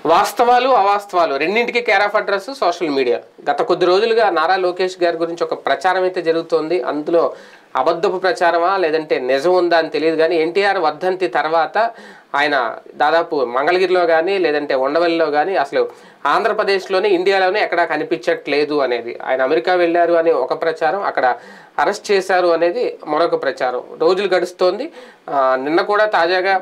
వాస్తవాలు అవాస్తవాలు రెండింటికి care of address social media. గత కొద్ది రోజులుగా నారా లోకేష్ గారి గురించి ఒక ప్రచారం అయితే జరుగుతోంది. అందులో అబద్ధపు ప్రచారమా లేదంటే నిజం ఉందా అని తెలియదు, కానీ ఎన్టీఆర్ వర్ధంతి తర్వాత ఆయన దాదాపు మంగళగిరిలో కానీ లేదంటే ఉండవల్లిలో కానీ అసలు ఆంధ్రప్రదేశ్లోనే ఇండియాలోనే ఎక్కడా కనిపించట్లేదు అనేది, ఆయన అమెరికా వెళ్ళారు అని ఒక ప్రచారం, అక్కడ అరెస్ట్ చేశారు అనేది మరొక ప్రచారం రోజులు గడుస్తోంది. నిన్న కూడా తాజాగా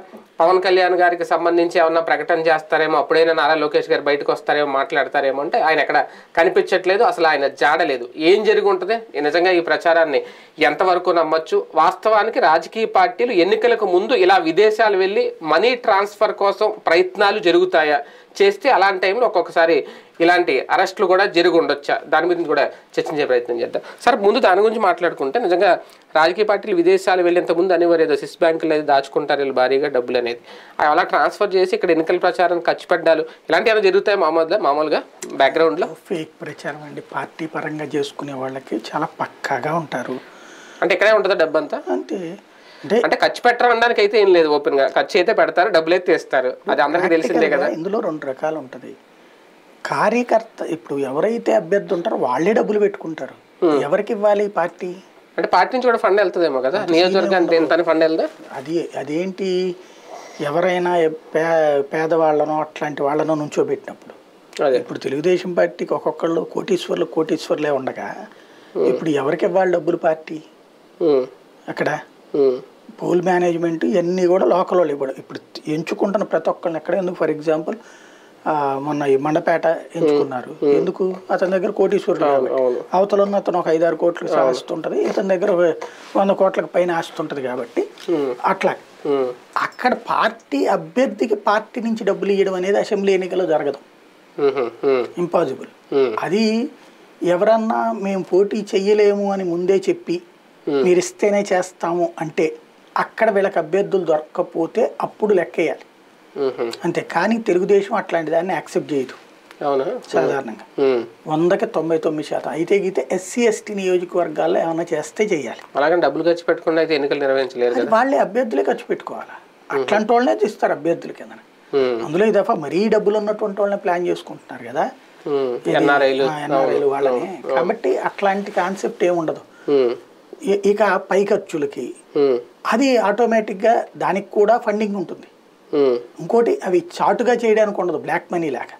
పవన్ కళ్యాణ్ గారికి సంబంధించి ఏమన్నా ప్రకటన చేస్తారేమో, అప్పుడైనా నారా లోకేష్ గారు బయటకు వస్తారేమో, మాట్లాడతారేమో అంటే ఆయన ఎక్కడ కనిపించట్లేదు, అసలు ఆయన జాడలేదు. ఏం జరిగి ఉంటుంది నిజంగా? ఈ ప్రచారాన్ని ఎంతవరకు నమ్మచ్చు? వాస్తవానికి రాజకీయ పార్టీలు ఎన్నికలకు ముందు ఇలా విదేశాలు వెళ్ళి మనీ ట్రాన్స్ఫర్ కోసం ప్రయత్నాలు జరుగుతాయా? చేస్తే అలాంటి టైంలో ఒక్కొక్కసారి ఇలాంటి అరెస్టులు కూడా జరిగి ఉండొచ్చా? దాని గురించి కూడా చర్చించే ప్రయత్నం చేద్దాం. సార్, ముందు దాని గురించి మాట్లాడుకుంటే నిజంగా రాజకీయ పార్టీలు విదేశాలు వెళ్ళేంత ముందు అనేవారు ఏదో స్విస్ బ్యాంకులు అయితే దాచుకుంటారు వీళ్ళు భారీగా డబ్బులు అనేది, అవి అలా ట్రాన్స్ఫర్ చేసి ఇక్కడ ఎన్నికల ప్రచారం ఖర్చు పెట్టాలు ఇలాంటివి ఏమైనా జరుగుతాయి మామూలుగా బ్యాక్గ్రౌండ్లో? ఫేక్ ప్రచారం అండి. పార్టీ పరంగా చేసుకునే వాళ్ళకి చాలా పక్కాగా ఉంటారు. అంటే ఇక్కడే ఉంటుందా డబ్బు అంతా? అంటే అంటే ఖర్చు పెట్టడానికి అయితే ఏం లేదు, ఓపెన్ గా ఖర్చు అయితే పెడతారు, డబ్బులు అయితే ఇస్తారు, అది అందరికీ తెలిసిందే కదా. ఇందులో రెండు రకాలు ఉంటుంది. కార్యకర్త ఇప్పుడు ఎవరైతే అభ్యర్థి ఉంటారో వాళ్ళే డబ్బులు పెట్టుకుంటారు. ఎవరికి ఇవ్వాలి పార్టీ? అంటే పార్టీ నుంచి కూడా ఫండ్ వెళ్తుందేమో కదా, నియోజకవర్గానికి ఎంత ఫండ్ వెళ్దా? అదేంటి, ఎవరైనా పేదవాళ్ళనో అట్లాంటి వాళ్ళనో నుంచోబెట్టినప్పుడు, ఇప్పుడు తెలుగుదేశం పార్టీకి ఒక్కొక్కళ్ళు కోటీశ్వర్లే ఉండగా ఇప్పుడు ఎవరికి ఇవ్వాలి డబ్బులు పార్టీ? అక్కడ పోల్ మేనేజ్మెంట్ ఇవన్నీ కూడా లోకల్ వాళ్ళు ఇవ్వడం. ఇప్పుడు ఎంచుకుంటున్న ప్రతి ఒక్కరిని ఎక్కడ, ఎందుకు ఫర్ ఎగ్జాంపుల్ మొన్న ఈ మండపేట ఎంచుకున్నారు, ఎందుకు? అతని దగ్గర కోటీశ్వరుడు, అవతల ఉన్న అతను ఒక 5-6 కోట్లు ఆస్తుంటది, ఇతని దగ్గర 100 కోట్లకు పైన ఆస్తుంటది కాబట్టి అట్లా అక్కడ పార్టీ అభ్యర్థికి పార్టీ నుంచి డబ్బులు ఇవ్వడం అనేది అసెంబ్లీ ఎన్నికల్లో జరగదు, ఇంపాసిబుల్. అది ఎవరన్నా మేము పోటీ చెయ్యలేము అని ముందే చెప్పి మీరు ఇస్తేనే చేస్తాము అంటే అక్కడ వీళ్ళకి అభ్యర్థులు దొరకకపోతే అప్పుడు లెక్కేయాలి అంతే. కానీ తెలుగుదేశం అట్లాంటి దాన్ని యాక్సెప్ట్ చేయదు సాధారణంగా. 100కి 99%. అయితే గీతే SC ST నియోజకవర్గాల్లో ఏమైనా చేస్తే చెయ్యాలి. అలాగే డబ్బులు ఖర్చు పెట్టుకుని అయితే ఎన్నికలు నిర్వహించలేదు, వాళ్ళే అభ్యర్థులే ఖర్చు పెట్టుకోవాలి. అట్లాంటి వాళ్ళనే ఇస్తారు అభ్యర్థుల కింద. అందులో ఈ దఫా మరీ డబ్బులు ఉన్నటువంటి వాళ్ళని ప్లాన్ చేసుకుంటున్నారు కదా ఎన్ఆర్ఐలు వాళ్ళని, కాబట్టి అట్లాంటి కాన్సెప్ట్ ఏముండదు. ఇక పై ఖర్చులకి అది ఆటోమేటిక్గా దానికి కూడా ఫండింగ్ ఉంటుంది. ఇంకోటి అవి చాటుగా చేయడానికి ఉండదు, బ్లాక్ మనీ లాగా.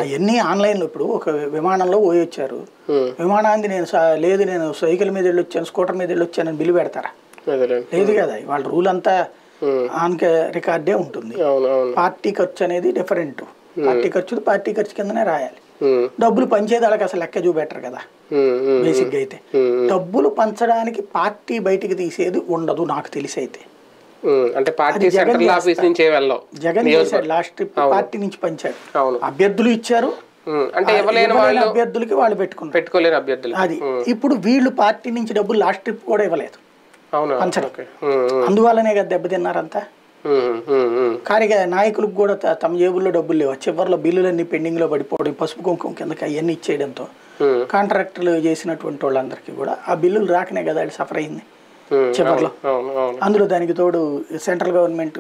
అవన్నీ ఆన్లైన్లో. ఇప్పుడు ఒక విమానంలో పోయొచ్చారు, విమానాన్ని నేను సైకిల్ మీద వెళ్ళొచ్చాను, స్కూటర్ మీద వెళ్ళొచ్చానని బిల్లు పెడతారా? లేదు కదా. వాళ్ళ రూల్ అంతా ఆన్ రికార్డే ఉంటుంది. పార్టీ ఖర్చు అనేది డిఫరెంట్. పార్టీ ఖర్చు కిందనే రాయాలి. డబ్బులు పంచేది వాళ్ళకి అసలు లెక్క చూపెట్టరు కదా బేసిక్గా. అయితే డబ్బులు పంచడానికి పార్టీ బయటికి తీసేది ఉండదు నాకు తెలిసి. అయితే అంటే పార్టీ సెంట్రల్ ఆఫీస్ నుంచి జగన్ చేశాడు, లాస్ట్ ట్రిప్ పార్టీ నుంచి పంచాడు, అభ్యర్థులు ఇచ్చారు. అంటే అభ్యర్థులకి వాళ్ళు పెట్టుకోలేరు అభ్యర్థులు. అది ఇప్పుడు వీళ్ళు పార్టీ నుంచి డబ్బులు లాస్ట్ ట్రిప్ కూడా ఇవ్వలేదు, పంచడం. అందువల్లనే కదా దెబ్బతిన్నారంతా. కానీ నాయకులకు కూడా తమ జేబుల్లో డబ్బులు లేవు. చివరిలో బిల్లులన్నీ పెండింగ్ లో పడిపోవడం, పసుపు కుంకుమ కిందకి అవన్నీ ఇచ్చేయడంతో కాంట్రాక్టర్లు చేసినటువంటి వాళ్ళందరికీ కూడా ఆ బిల్లులు రాకనే కదా వాళ్ళు సఫర్ అయింది చివరిలో. అందులో దానికి తోడు సెంట్రల్ గవర్నమెంట్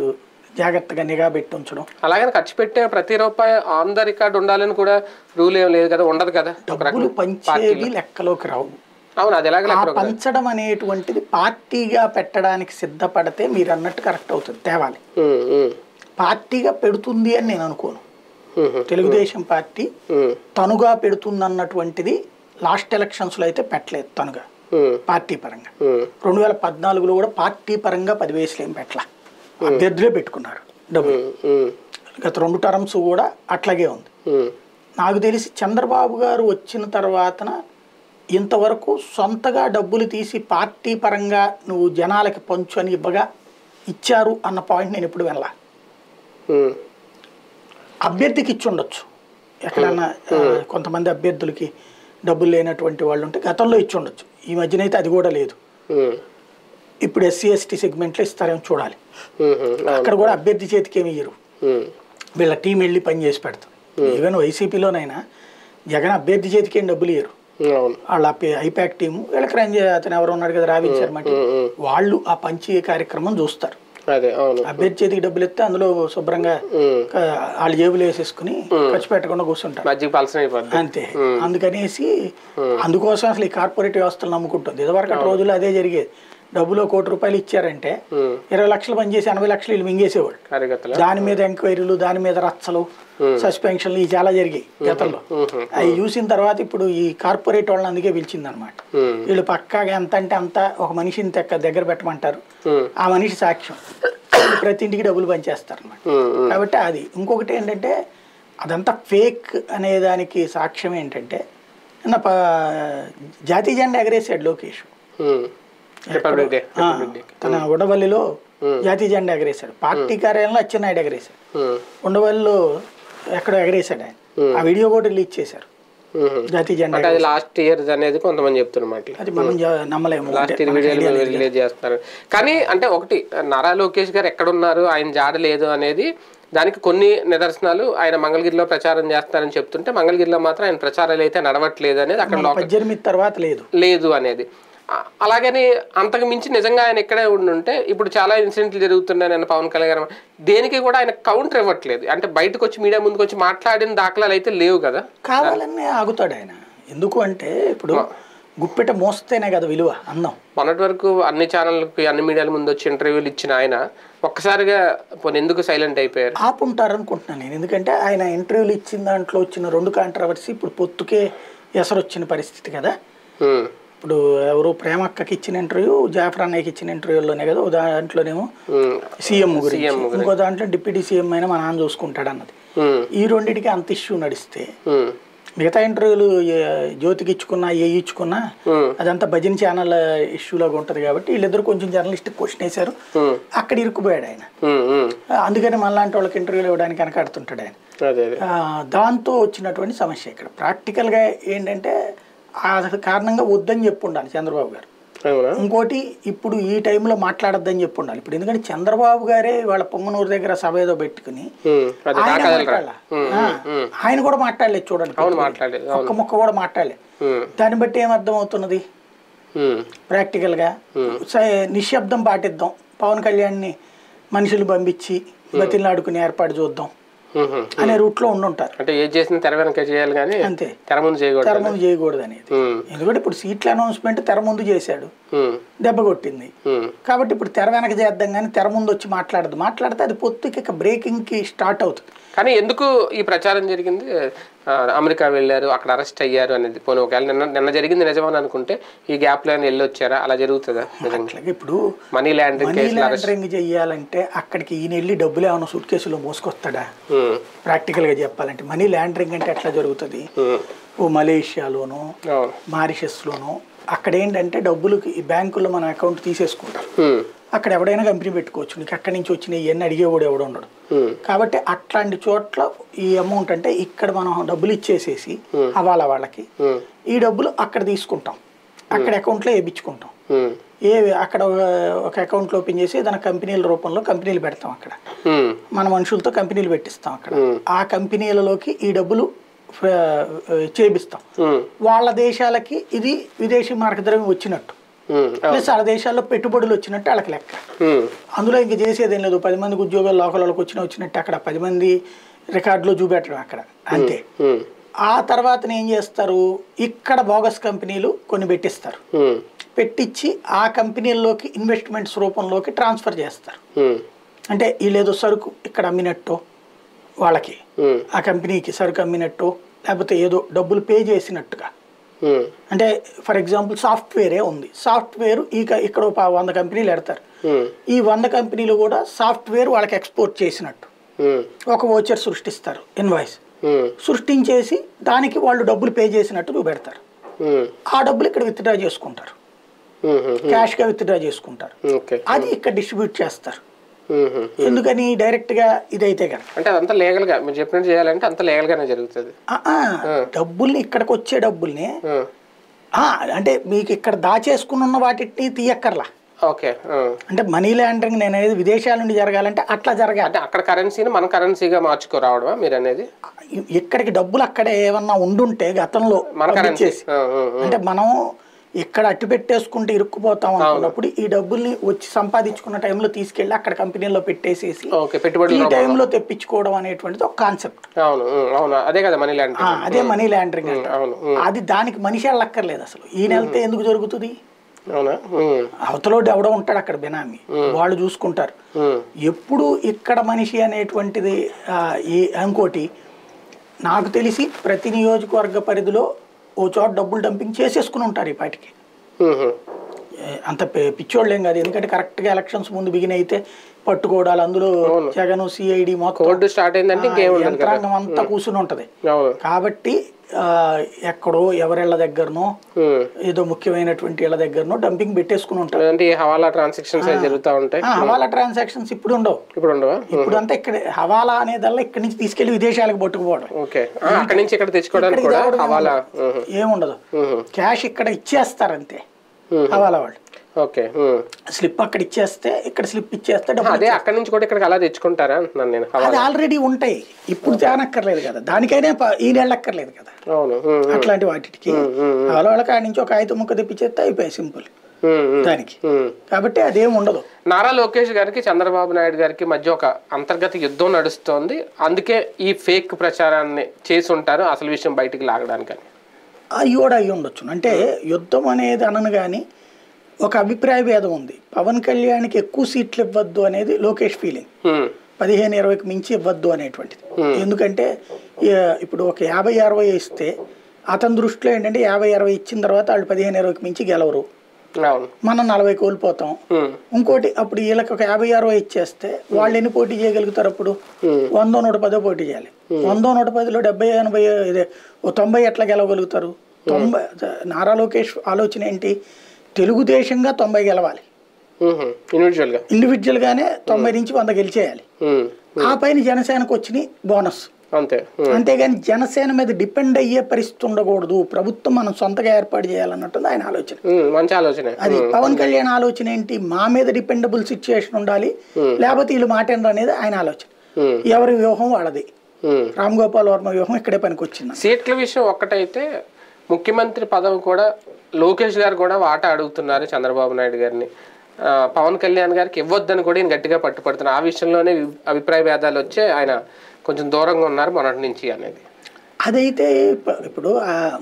జాగ్రత్తగా నిఘా పెట్టి ఉంచడం. అలాగని ఖర్చు పెట్టే ప్రతి రూపాయి ఆన్ ద రికార్డ్ ఉండాలని కూడా రూల్ ఏం లేదు కదా, ఉండదు కదా. డబ్బులు పంచేవి లెక్కలోకి రావు. పంచడం అనేటువంటిది పార్టీగా పెట్టడానికి సిద్ధపడితే మీరు అన్నట్టు కరెక్ట్ అవుతుంది, తేవాలి. పార్టీగా పెడుతుంది అని నేను అనుకోను. తెలుగుదేశం పార్టీ తనుగా పెడుతుంది అన్నటువంటిది లాస్ట్ ఎలక్షన్స్ లో అయితే పెట్టలేదు తనుగా పార్టీ పరంగా. 2014లో కూడా పార్టీ పరంగా 10 వేలు ఏం పెట్టలా, అభ్యర్థులే పెట్టుకున్నారు డబ్బులు. గత 2 టర్మ్స్ కూడా అట్లాగే ఉంది. నాకు తెలిసి చంద్రబాబు గారు వచ్చిన తర్వాతన ఇంతవరకు సొంతగా డబ్బులు తీసి పార్టీ పరంగా నువ్వు జనాలకి పంచు అని ఇచ్చారు అన్న పాయింట్ నేను ఎప్పుడు వెళ్ళా. అభ్యర్థికి ఇచ్చి ఉండొచ్చు, ఎక్కడన్నా కొంతమంది అభ్యర్థులకి డబ్బులు లేనటువంటి వాళ్ళు ఉంటే గతంలో ఇచ్చి ఉండొచ్చు. ఈ మధ్యన అయితే అది కూడా లేదు. ఇప్పుడు SC ST సెగ్మెంట్లో ఇస్తారేమో చూడాలి. అక్కడ కూడా అభ్యర్థి చేతికి ఏమి ఇయ్యరు, వీళ్ళ టీం వెళ్ళి పని చేసి పెడతారు. ఈవెన్ వైసీపీలోనైనా జగన్ అభ్యర్థి చేతికి ఏం డబ్బులు ఇయ్యరు. వాళ్ళ ఐపాక్ టీము వీళ్ళకి అతను ఎవరు ఉన్నాడు కదా రావించారు మాట, వాళ్ళు ఆ పంచి కార్యక్రమం చూస్తారు. అదే అవును. అభ్యర్థి చేతికి డబ్బులు ఇస్తే అందులో శుభ్రంగా వాళ్ళ జేబులు వేసేసుకుని ఖర్చు పెట్టకుండా కూర్చుంటారు. మజ్జిగ పలసన అయిపోద్ది. అంతే. అందుకనేసి అందుకోసం అసలు ఈ కార్పొరేట్ వ్యవస్థలు నమ్ముకుంటుంది. ఇదివరకటి రోజుల్లో అదే జరిగేది. డబ్బులో ₹1,00,00,000 ఇచ్చారంటే 20 లక్షలు పనిచేసి 80 లక్షలు వీళ్ళు మింగేసేవాడు. దాని మీద ఎంక్వైరీలు, దాని మీద రచ్చలు, సస్పెన్షన్లు ఇవి చాలా జరిగాయి గతంలో. అవి చూసిన తర్వాత ఇప్పుడు ఈ కార్పొరేట్ వాళ్ళని అందుకే పిలిచింది అనమాట. వీళ్ళు పక్కాగా ఎంత అంటే అంత ఒక మనిషిని దగ్గర పెట్టమంటారు, ఆ మనిషి సాక్ష్యం, ప్రతి ఇంటికి డబ్బులు పనిచేస్తారు అనమాట. కాబట్టి అది ఇంకొకటి ఏంటంటే అదంతా ఫేక్ అనే దానికి సాక్ష్యం ఏంటంటే నిన్న జాతీయ జెండా ఎగరేసాడు లోకేష్. తన ఉండవల్లిలో జాతీయ జెండా ఎగరేశాడు. పార్టీ కార్యాలయంలో అచ్చెన్నాయుడు ఎగరేశాడు. ఉండవల్లిలో ఎక్కడో ఎగరేశాడు ఆయన. ఆ వీడియో కూడా రిలీజ్ చేశారు. జాతీయ జెండా లాస్ట్ ఇయర్ అనేది కొంతమంది చెప్తున్నమాట. అది మనం నమ్మలేము. లాస్ట్ ఇయర్ వీడియోలు రిలీజ్ చేస్తారు. కానీ అంటే ఒకటి, నారా లోకేష్ గారు ఎక్కడున్నారు, ఆయన జాడ లేదు అనేది దానికి కొన్ని నిదర్శనాలు. ఆయన మంగళగిరిలో ప్రచారం చేస్తారని చెప్తుంటే మంగళగిరిలో మాత్రం ఆయన ప్రచారాలు అయితే నడవట్లేదు అనేది అక్కడ 18 తర్వాత లేదు అనేది. అలాగని అంతకు మించి నిజంగా ఆయన ఇక్కడే ఉండుంటే ఇప్పుడు చాలా ఇన్సిడెంట్లు జరుగుతున్నాయి. నేను పవన్ కళ్యాణ్ గారు దేనికి కూడా ఆయన కౌంటర్ ఇవ్వట్లేదు. అంటే బయటకు వచ్చి మీడియా ముందుకు వచ్చి మాట్లాడిన దాఖలాలు అయితే లేవు కదా. కావాలనే ఆగుతాడు ఆయన. ఎందుకు అంటే ఇప్పుడు గుప్పెట మోస్తేనే కదా విలువ అందం. మొన్నటి వరకు అన్ని ఛానళ్ళకి అన్ని మీడియాల ముందు వచ్చి ఇంటర్వ్యూలు ఇచ్చిన ఆయన ఒక్కసారిగా ఎందుకు సైలెంట్ అయిపోయారు? ఆపుంటారు అనుకుంటున్నాను నేను. ఎందుకంటే ఆయన ఇంటర్వ్యూలు ఇచ్చిన దాంట్లో వచ్చిన 2 కాంట్రవర్సీ ఇప్పుడు పొత్తుకే ఎసరు వచ్చిన పరిస్థితి కదా. ఇప్పుడు ఎవరు ప్రేమక్కకి ఇచ్చిన ఇంటర్వ్యూ, జాఫర్ అన్నయ్యకి ఇచ్చిన ఇంటర్వ్యూలోనే కదా. దాంట్లోనేమో సీఎం గురించి, ఇంకో దాంట్లో డిప్యూటీ సీఎం అయినా మా నాన్న చూసుకుంటాడు అన్నది. ఈ రెండింటికి అంత ఇష్యూ నడిస్తే మిగతా ఇంటర్వ్యూలు జ్యోతికి ఇచ్చుకున్నా ఏ ఇచ్చుకున్నా అదంతా భజన్ ఛానల్ ఇష్యూలాగా ఉంటది. కాబట్టి వీళ్ళిద్దరు కొంచెం జర్నలిస్టిక్ క్వశ్చన్ వేశారు, అక్కడ ఇరుక్కుపోయాడు ఆయన. అందుకని మనలాంటి వాళ్ళకి ఇంటర్వ్యూలు ఇవ్వడానికి వెనకాడుతుంటాడు ఆయన. దాంతో వచ్చినటువంటి సమస్య ఇక్కడ ప్రాక్టికల్ గా ఏంటంటే ఆ కారణంగా వద్దని చెప్పి ఉండాలి చంద్రబాబు గారు. ఇంకోటి ఇప్పుడు ఈ టైంలో మాట్లాడొద్దని చెప్పి ఉండాలి. ఇప్పుడు ఎందుకంటే చంద్రబాబు గారే వాళ్ళ పొంగనూరు దగ్గర సభ ఏదో పెట్టుకుని ఆయన కూడా మాట్లాడలేదు. చూడండి, ఒక్క ముక్క కూడా మాట్లాడలేదు. దాన్ని బట్టి ఏమర్థం అవుతున్నది? ప్రాక్టికల్ గా నిశ్శబ్దం పాటిద్దాం, పవన్ కళ్యాణ్ని మనుషులు పంపించి బతిలాడుకుని ఏర్పాటు చూద్దాం అనే రూట్ లో ఉండుంటారు. అంటే ఏం చేసిన తెర వెనక చేయాలి కానీ అంతే, తెర ముందు చేయకూడదు అనేది. ఎందుకంటే ఇప్పుడు సీట్ల అనౌన్స్మెంట్ తెర ముందు చేశాడు, దెబ్బ కొట్టింది. కాబట్టి ఇప్పుడు తెర వెనక చేద్దాం కానీ తెర ముందు వచ్చి మాట్లాడితే అది పొత్తుకి బ్రేకింగ్ కి స్టార్ట్ అవుతుంది. కానీ ఎందుకు ఈ ప్రచారం జరిగింది? అమెరికా వెళ్ళారు, అక్కడ అరెస్ట్ అయ్యారు అనేది పోనీ ఒకవేళ నిన్న జరిగింది నిజమని అనుకుంటే ఈ గ్యాప్ లో వెళ్ళి వచ్చారా? అలా జరుగుతుందా? ఇప్పుడు మనీ లాండరింగ్ చెయ్యాలంటే అక్కడికి ఈయన వెళ్ళి డబ్బులు ఏమైనా సూట్ కేసులో మోసుకొస్తాడా? ప్రాక్టికల్ గా చెప్పాలంటే మనీ లాండరింగ్ అంటే ఎట్లా జరుగుతుంది? ఓ మలేషియాలోనో మారిషస్ లోనో అక్కడ ఏంటంటే డబ్బులు ఈ బ్యాంకుల్లో మన అకౌంట్ తీసేసుకుంటారు. అక్కడ ఎవడైనా కంపెనీ పెట్టుకోవచ్చు. నీకు అక్కడి నుంచి వచ్చినాయి ఇవన్నీ అడిగేవాడు ఎవడు ఉండడు. కాబట్టి అట్లాంటి చోట్ల ఈ అమౌంట్ అంటే ఇక్కడ మనం డబ్బులు ఇచ్చేసేసి హవాలా వాళ్ళకి ఈ డబ్బులు అక్కడ తీసుకుంటాం, అక్కడ అకౌంట్లో వేయించుకుంటాం. అక్కడ ఒక అకౌంట్ ఓపెన్ చేసి దాని కంపెనీల రూపంలో కంపెనీలు పెడతాం. అక్కడ మన మనుషులతో కంపెనీలు పెట్టిస్తాం. అక్కడ ఆ కంపెనీలలోకి ఈ డబ్బులు చేపిస్తాం. వాళ్ళ దేశాలకి ఇది విదేశీ మార్గద్రవ్యం వచ్చినట్టు, ప్లస్ ఆ దేశాల్లో పెట్టుబడులు వచ్చినట్టు వాళ్ళకి లెక్క. అందులో ఇంక చేసేది ఏం లేదు. 10 మందికి ఉద్యోగాలు లోకల్ వాళ్ళకి వచ్చినట్టు అక్కడ 10 మంది రికార్డులో చూపెట్టడం అక్కడ అంతే. ఆ తర్వాత ఏం చేస్తారు, ఇక్కడ బోగస్ కంపెనీలు కొన్ని పెట్టిస్తారు. పెట్టించి ఆ కంపెనీల్లోకి ఇన్వెస్ట్మెంట్స్ రూపంలోకి ట్రాన్స్ఫర్ చేస్తారు. అంటే వీళ్ళేదో సరుకు ఇక్కడ అమ్మినట్టు వాళ్ళకి ఆ కంపెనీకి సరుకు అమ్మినట్టు, లేకపోతే ఏదో డబ్బులు పే చేసినట్టుగా. అంటే ఫర్ ఎగ్జాంపుల్ సాఫ్ట్వేరే ఉంది, సాఫ్ట్వేర్ ఇక్కడ 100 కంపెనీలు పెడతారు. ఈ 100 కంపెనీలు కూడా సాఫ్ట్వేర్ వాళ్ళకి ఎక్స్పోర్ట్ చేసినట్టు ఒక వోచర్ సృష్టిస్తారు, ఇన్వాయిస్ సృష్టించేసి దానికి వాళ్ళు డబ్బులు పే చేసినట్టు చూపెడతారు. ఆ డబ్బులు ఇక్కడ విత్డ్రా చేసుకుంటారు, క్యాష్ గా విత్డ్రా చేసుకుంటారు. అది ఇక్కడ డిస్ట్రిబ్యూట్ చేస్తారు. ఎందుకని డైరెక్ట్ గా ఇదైతే కదా, అంటే అదంతా లీగల్ గా మీరు చెప్పినట్టు చేయాలంటే అంత లీగల్ గానే జరుగుతుంది. డబ్బుల్ని ఇక్కడికి వచ్చే డబ్బుల్ని అంటే మీకు ఇక్కడ దాచేసుకుని ఉన్న వాటిని తీయక్కర్లా. అంటే మనీ లాండరింగ్ నేను అనేది విదేశాల నుండి జరగాలంటే అట్లా జరగాలి. అంటే అక్కడ కరెన్సీని మన కరెన్సీగా మార్చుకోరావడమా మీరు అనేది? ఇక్కడికి డబ్బులు అక్కడ ఏమన్నా ఉండుంటే గతంలో మన కరెన్సీ, అంటే మనం ఇక్కడ అట్టు పెట్టేసుకుంటే ఇరుక్కుపోతాం అనుకున్నప్పుడు ఈ డబ్బుల్ని వచ్చి సంపాదించుకున్న టైంలో తీసుకెళ్లి అక్కడ కంపెనీలో పెట్టేసేసి ఈ టైంలో తెప్పించుకోవడం అనేటువంటిది ఒక కాన్సెప్ట్. అదే మనీ లాండరింగ్ అంటే. అది దానికి మనిషి వెళ్ళక్కర్లేదు అసలు. ఈయన వెళ్తే ఎందుకు జరుగుతుంది? అవతలోడు ఎవడో ఉంటాడు అక్కడ బినామీ, వాళ్ళు చూసుకుంటారు. ఎప్పుడు ఇక్కడ మనిషి అనేటువంటిది ఇంకోటి నాకు తెలిసి ప్రతి నియోజకవర్గ పరిధిలో ఓ చోట డబ్బులు డంపింగ్ చేసేసుకుని ఉంటారు ఈ పాటికి. అంత పిచ్చోళ్ళేం కాదు, ఎందుకంటే కరెక్ట్గా ఎలక్షన్స్ ముందు బిగిన్ అయితే పట్టుకోవడాలు, అందులో జగన్ సిఐడి మొత్తం స్టార్ట్ అయిందంటే యంత్రాంగం అంతా కూర్చుని ఉంటది. కాబట్టి ఎక్కడో ఎవరిళ్ళ దగ్గరనో ఏదో ముఖ్యమైనటువంటి ఇళ్ళ దగ్గరనో డంపింగ్ పెట్టేసుకుని ఉంటారు. హవాలా ట్రాన్సాక్షన్స్ జరుగుతూ ఉంటాయి. హవాలా ట్రాన్సాక్షన్స్ ఇప్పుడు ఉండవు. ఇప్పుడు అంతా ఇక్కడ హవాలా అనేదల్లా ఇక్కడి నుంచి తీసుకెళ్లి విదేశాలకు పట్టుకుపోవడం, ఏముండదు. క్యాష్ ఇక్కడ ఇచ్చేస్తారు అంతే హవాలా వాళ్ళు. స్లిప్ అక్కడ ఇచ్చేస్తే ఇక్కడ స్లిప్ ఇచ్చేస్తే అక్కడ నుంచి కూడా ఇక్కడ అలా తెచ్చుకుంటారా అంటున్నాను నేను. అది ఆల్రెడీ ఉంటాయి, ఇప్పుడు తేనక్కర్లేదు కదా, దానికైనా ఈ నెలక్కర్లేదు కదా. అట్లాంటి వాటికి వాళ్ళకి ఆడి నుంచి ఒక 5 ముక్క తెప్పించేస్తే అయిపోయాయి, సింపుల్ దానికి. కాబట్టి అదేం ఉండదు. నారా లోకేష్ గారికి చంద్రబాబు నాయుడు గారికి మధ్య ఒక అంతర్గత యుద్ధం నడుస్తోంది, అందుకే ఈ ఫేక్ ప్రచారాన్ని చేసి ఉంటారు అసలు విషయం బయటికి లాగడానికి. అవి కూడా అయ్యి ఉండొచ్చు. అంటే యుద్ధం అనేది అనను కానీ ఒక అభిప్రాయ భేదం ఉంది. పవన్ కళ్యాణ్కి ఎక్కువ సీట్లు ఇవ్వద్దు అనేది లోకేష్ ఫీలింగ్, 15-20కి మించి ఇవ్వద్దు అనేటువంటిది. ఎందుకంటే ఇప్పుడు ఒక 50-60 ఇస్తే అతని దృష్టిలో ఏంటంటే 50-60 ఇచ్చిన తర్వాత వాళ్ళు 15-20కి మించి గెలవరు, మనం 40 కోల్పోతాం. ఇంకోటి అప్పుడు వీళ్ళకి ఒక 50-60 ఇచ్చేస్తే వాళ్ళు ఎన్ని పోటీ చేయగలుగుతారు? అప్పుడు 100-110 పోటీ చేయాలి. 100-110లో 70-80 ఇదే 90 ఎట్లా గెలవగలుగుతారు? 90. నారా లోకేష్ ఆలోచన ఏంటి? తెలుగుదేశంగా 90 గెలవాలి, ఇండివిజువల్ గానే 90 నుంచి 100 గెలిచేయాలి. ఆ పైన జనసేనకు వచ్చిన బోనస్ అంతే. అంతేగాని జనసేన మీద డిపెండ్ అయ్యే పరిస్థితి ఉండకూడదు, ప్రభుత్వం మనం సొంతగా ఏర్పాటు చేయాలన్నట్టు ఆయన ఆలోచన. మంచి ఆలోచన అది. పవన్ కళ్యాణ్ ఆలోచన ఏంటి? మా మీద డిపెండబుల్ సిచ్యుయేషన్ ఉండాలి, లేకపోతే వీళ్ళు మాటేనరు అనేది ఆయన ఆలోచన. ఎవరి వ్యూహం వాళ్ళది. రామ్ గోపాల్ వర్మ వ్యూహం ఇక్కడే పనికి వచ్చింది. సీట్ల విషయం ఒక్కటైతే ముఖ్యమంత్రి పదవి కూడా లోకేష్ గారు కూడా వాటా అడుగుతున్నారు చంద్రబాబు నాయుడు గారిని. పవన్ కళ్యాణ్ గారికి ఇవ్వద్దని కూడా ఈయన గట్టిగా పట్టుపడుతున్నారు. ఆ విషయంలోనే అభిప్రాయ భేదాలు వచ్చే ఆయన కొంచెం దూరంగా ఉన్నారు మొన్నటి నుంచి అనేది. అదైతే ఇప్పుడు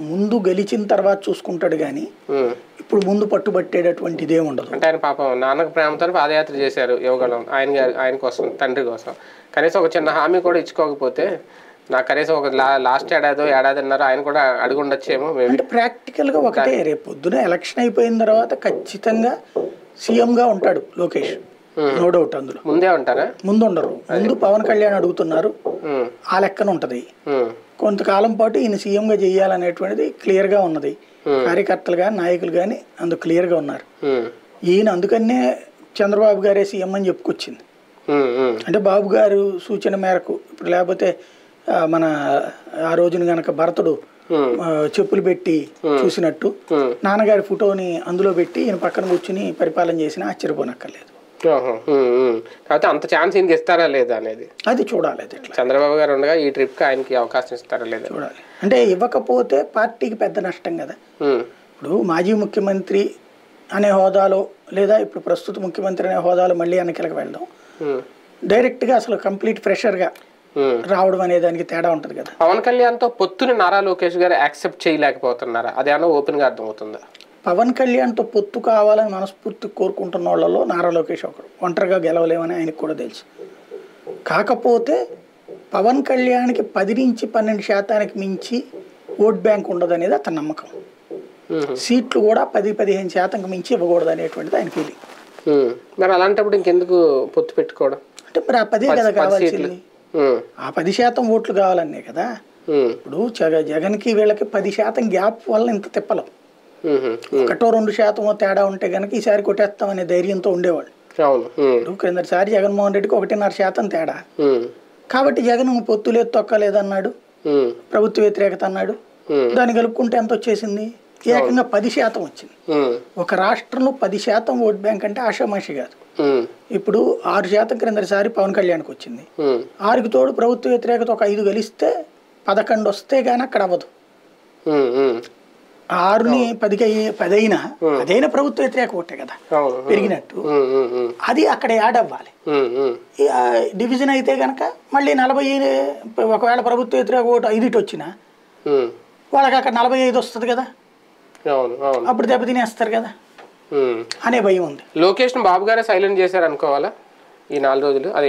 ముందు గెలిచిన తర్వాత చూసుకుంటాడు కానీ ఇప్పుడు ముందు పట్టుబట్టేటటువంటి ఇదే ఉండదు. అంటే ఆయన పాపం నాన్నకు ప్రేమతో పాదయాత్ర చేశారు యువగలం, ఆయన కోసం, తండ్రి కోసం. కనీసం ఒక చిన్న హామీ కూడా ఇచ్చుకోకపోతే నాకు కనీసం ఒక లాస్ట్ ఏడాదిన్నర ఆయన కూడా అడుగుండొచ్చేమో. అంటే ప్రాక్టికల్గా ఒకటే, రేపు పొద్దున ఎలక్షన్ అయిపోయిన తర్వాత ఖచ్చితంగా సీఎంగా ఉంటాడు లోకేష్, నో డౌట్. అందులో ముందే ఉంటారా? ముందు ఉండరు, ముందు పవన్ కళ్యాణ్ అడుగుతున్నారు, ఆ లెక్కన ఉంటది. కొంతకాలం పాటు ఈయన సీఎంగా చేయాలనేటువంటిది క్లియర్గా ఉన్నది. కార్యకర్తలు కానీ నాయకులు కానీ అందుకు క్లియర్గా ఉన్నారు. ఈయన అందుకనే చంద్రబాబు గారే సీఎం అని చెప్పుకొచ్చింది. అంటే బాబు గారు సూచన మేరకు, ఇప్పుడు లేకపోతే మన ఆ రోజున గనక భరతుడు చెప్పులు పెట్టి చూసినట్టు నాన్నగారి ఫోటోని అందులో పెట్టి ఈయన పక్కన కూర్చుని పరిపాలన చేసినా ఆశ్చర్యపోనక్కర్లేదు. కాబట్టి అంత ఛాన్స్ ఈయనకి ఇస్తారా లేదా అనేది అది చూడాలి. చంద్రబాబు గారు ఉండగా ఈ ట్రిప్ కి ఆయనకి అవకాశం ఇస్తారా లేదా చూడాలి. అంటే ఇవ్వకపోతే పార్టీకి పెద్ద నష్టం కదా. ఇప్పుడు మాజీ ముఖ్యమంత్రి అనే హోదాలో లేదా ఇప్పుడు ప్రస్తుత ముఖ్యమంత్రి అనే హోదాలో మళ్ళీ వెనకలకు వెళ్ళడం, డైరెక్ట్ గా అసలు కంప్లీట్ ఫ్రెషర్ గా రావడం అనే దానికి తేడా ఉంటది కదా. పవన్ కళ్యాణ్ తో పొత్తుని నారా లోకేష్ గారు యాక్సెప్ట్ చేయలేకపోతున్నారా? అదేమన్నా ఓపెన్ గా అర్థమవుతుందా? పవన్ కళ్యాణ్ తో పొత్తు కావాలని మనస్ఫూర్తి కోరుకుంటున్న వాళ్ళలో నారా లోకేష్ ఒకడు. ఒంటరిగా గెలవలేమని ఆయనకు కూడా తెలుసు. కాకపోతే పవన్ కళ్యాణ్కి 10-12% మించి ఓట్ బ్యాంక్ ఉండదు అనేది అతని నమ్మకం. సీట్లు కూడా 10-15% మించి ఇవ్వకూడదు అనేటువంటిది ఆయన ఫీలింగ్. మరి అలాంటప్పుడు ఇంకెందుకు పొత్తు పెట్టుకోవడం? అంటే మరి ఆ 10 కదా కావాల్సింది, ఆ 10% ఓట్లు కావాలనే కదా. ఇప్పుడు జగన్కి వీళ్ళకి 10% గ్యాప్ వల్ల ఇంత తిప్పలం. 1-2% తేడా ఉంటే కనుక ఈసారి కొట్టేస్తాం అనే ధైర్యంతో ఉండేవాళ్ళు. ఇప్పుడు క్రిందసారి జగన్మోహన్ రెడ్డికి 1.5% తేడా. కాబట్టి జగన్ పొత్తు లేదు తొక్కలేదన్నాడు, ప్రభుత్వ వ్యతిరేకత అన్నాడు. దాన్ని కలుపుకుంటే ఎంత వచ్చేసింది? ఏకంగా 10% వచ్చింది. ఒక రాష్ట్రంలో 10% ఓట్ బ్యాంక్ అంటే ఆషామాషి కాదు. ఇప్పుడు 6% క్రిందసారి పవన్ కళ్యాణ్కి వచ్చింది. 6కి తోడు ప్రభుత్వ వ్యతిరేకత ఒక 5 గెలిస్తే 11 వస్తే గానీ అక్కడ అవ్వదు. 6ని 10 అయినా అదైనా ప్రభుత్వ వ్యతిరేక ఓటే కదా పెరిగినట్టు, అది అక్కడ యాడ్ అవ్వాలి. డివిజన్ అయితే కనుక మళ్ళీ 40, ఒకవేళ ప్రభుత్వ వ్యతిరేక ఓటు 5 వచ్చినా వాళ్ళకి అక్కడ 45 వస్తుంది కదా, అప్పుడు దెబ్బతినేస్తారు కదా అనే భయం ఉంది. లోకేష్ బాబు గారే సైలెంట్ చేశారు అనుకోవాలా ఈ 4 రోజులు, అదే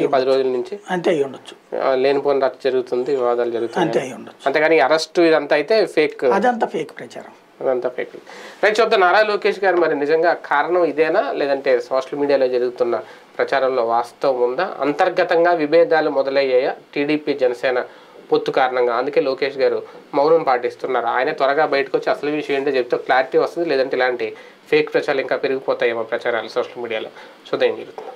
ఈ 10 రోజుల నుంచి? అంతే అయి ఉండొచ్చు. లేనిపోని రచ్చ జరుగుతుంది, వివాదాలు జరుగుతుంది, అంతే అయి ఉండొచ్చు. అంతేగాని అరెస్ట్ ఇదంతా అయితే ఫేక్, అదంతా ఫేక్ ప్రచారం, అదంతా ఫేక్. రైట్, చూద్దాం నారా లోకేష్ గారు మరి నిజంగా కారణం ఇదేనా, లేదంటే సోషల్ మీడియాలో జరుగుతున్న ప్రచారంలో వాస్తవం ఉందా? అంతర్గతంగా విభేదాలు మొదలయ్యాయా టీడీపీ జనసేన పొత్తు కారణంగా? అందుకే లోకేష్ గారు మౌనం పాటిస్తున్నారు. ఆయన త్వరగా బయటకు వచ్చి అసలు విషయం ఏంటో చెప్తే క్లారిటీ వస్తుంది, లేదంటే ఇలాంటి ఫేక్ ప్రచారాలు ఇంకా పెరిగిపోతాయేమో ప్రచారాలు సోషల్ మీడియాలో. చూద్దాం ఏం జరుగుతుంది.